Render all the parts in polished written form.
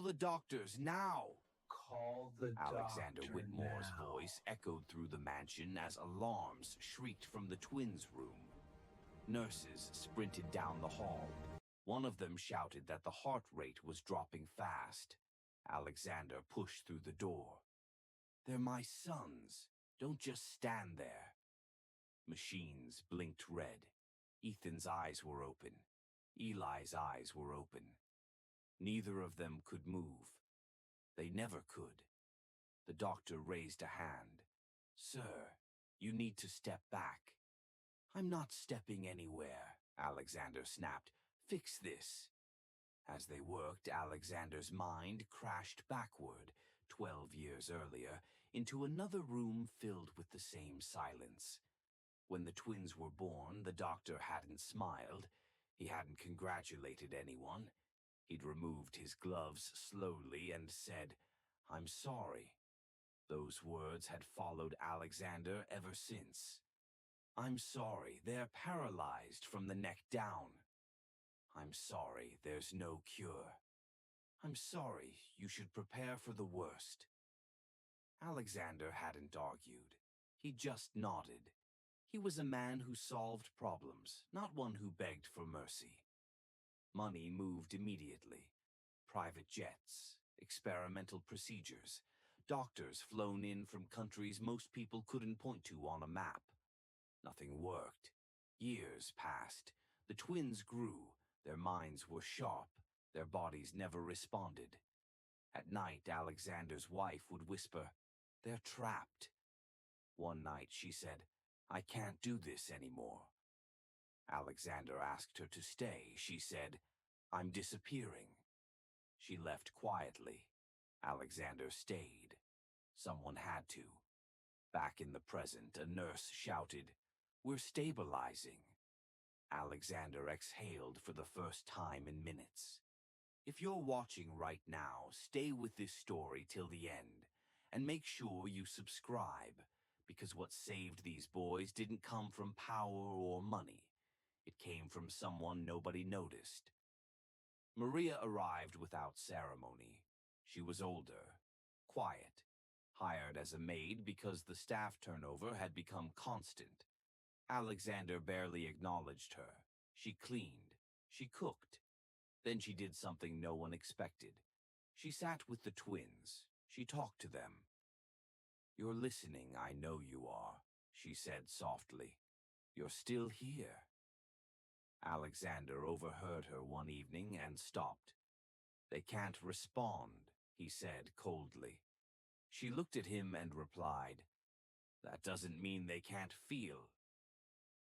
the doctors, now! Call the Alexander doctor Whitmore's now. voice echoed through the mansion as alarms shrieked from the twins' room. Nurses sprinted down the hall. One of them shouted that the heart rate was dropping fast. Alexander pushed through the door. "They're my sons. Don't just stand there." Machines blinked red. Ethan's eyes were open. Eli's eyes were open. Neither of them could move. They never could. The doctor raised a hand. "Sir, you need to step back." "I'm not stepping anywhere," Alexander snapped. "Fix this." As they worked, Alexander's mind crashed backward, 12 years earlier, into another room filled with the same silence. When the twins were born, the doctor hadn't smiled. He hadn't congratulated anyone. He'd removed his gloves slowly and said, "I'm sorry." Those words had followed Alexander ever since. "I'm sorry, they're paralyzed from the neck down." "I'm sorry, there's no cure." "I'm sorry, you should prepare for the worst." Alexander hadn't argued. He just nodded. He was a man who solved problems, not one who begged for mercy. Money moved immediately. Private jets, experimental procedures, doctors flown in from countries most people couldn't point to on a map. Nothing worked. Years passed. The twins grew. Their minds were sharp. Their bodies never responded. At night, Alexander's wife would whisper, "They're trapped." One night she said, "I can't do this anymore." Alexander asked her to stay. She said, "I'm disappearing." She left quietly. Alexander stayed. Someone had to. Back in the present, a nurse shouted, "We're stabilizing." Alexander exhaled for the first time in minutes. If you're watching right now, stay with this story till the end, and make sure you subscribe, because what saved these boys didn't come from power or money. It came from someone nobody noticed. Maria arrived without ceremony. She was older, quiet, hired as a maid because the staff turnover had become constant. Alexander barely acknowledged her. She cleaned. She cooked. Then she did something no one expected. She sat with the twins. She talked to them. "You're listening, I know you are," she said softly. "You're still here." Alexander overheard her one evening and stopped. "They can't respond," he said coldly. She looked at him and replied, "That doesn't mean they can't feel."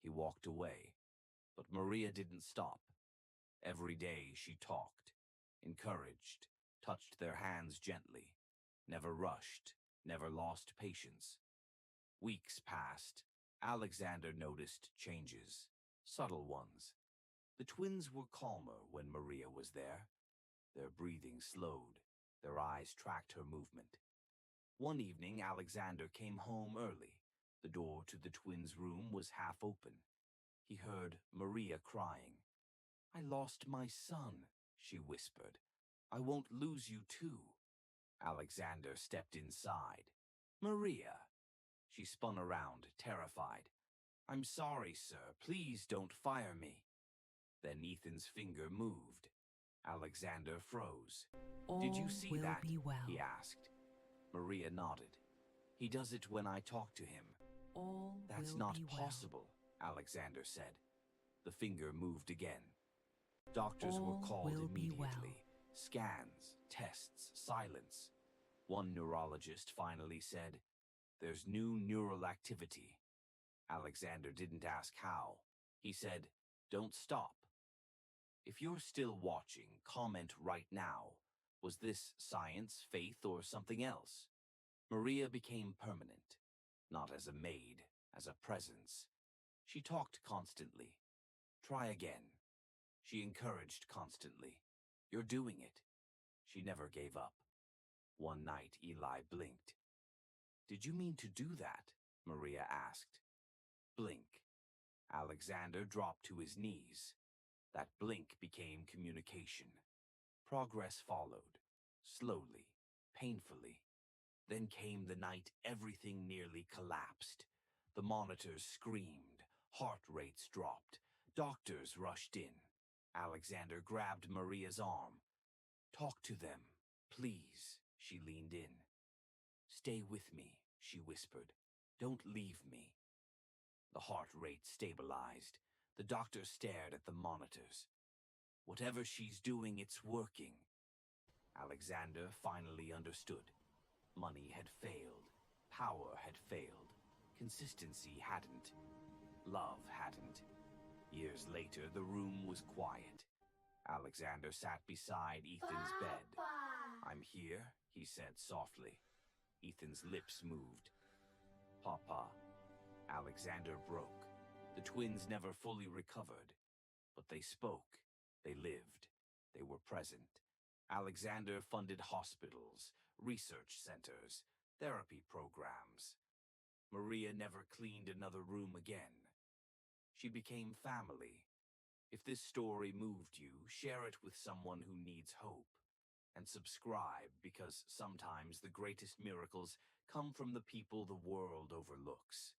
He walked away, but Maria didn't stop. Every day she talked, encouraged, touched their hands gently, never rushed, never lost patience. Weeks passed. Alexander noticed changes, subtle ones. The twins were calmer when Maria was there. Their breathing slowed. Their eyes tracked her movement. One evening, Alexander came home early. The door to the twins' room was half open. He heard Maria crying. "I lost my son," she whispered. "I won't lose you too." Alexander stepped inside. "Maria!" She spun around, terrified. "I'm sorry, sir. Please don't fire me." Then Ethan's finger moved. Alexander froze. "Did you see that?" he asked. Maria nodded. "He does it when I talk to him." "That's not possible," Alexander said. The finger moved again. Doctors were called immediately. Scans, tests, silence. One neurologist finally said, "There's new neural activity." Alexander didn't ask how. He said, "Don't stop." If you're still watching, comment right now. Was this science, faith, or something else? Maria became permanent, not as a maid, as a presence. She talked constantly. "Try again." She encouraged constantly. "You're doing it." She never gave up. One night, Eli blinked. "Did you mean to do that?" Maria asked. Blink. Alexander dropped to his knees. That blink became communication. Progress followed. slowly, painfully. Then came the night everything nearly collapsed. The monitors screamed, heart rates dropped, doctors rushed in. Alexander grabbed Maria's arm. "Talk to them, please," she leaned in. "Stay with me," she whispered. "Don't leave me." The heart rate stabilized. The doctor stared at the monitors. "Whatever she's doing, it's working." Alexander finally understood. Money had failed. Power had failed. Consistency hadn't. Love hadn't. Years later, the room was quiet. Alexander sat beside Ethan's bed. "I'm here," he said softly. Ethan's lips moved. "Papa." Alexander broke. The twins never fully recovered, but they spoke. They lived. They were present. Alexander funded hospitals, research centers, therapy programs. Maria never cleaned another room again. She became family. If this story moved you, share it with someone who needs hope. And subscribe, because sometimes the greatest miracles come from the people the world overlooks.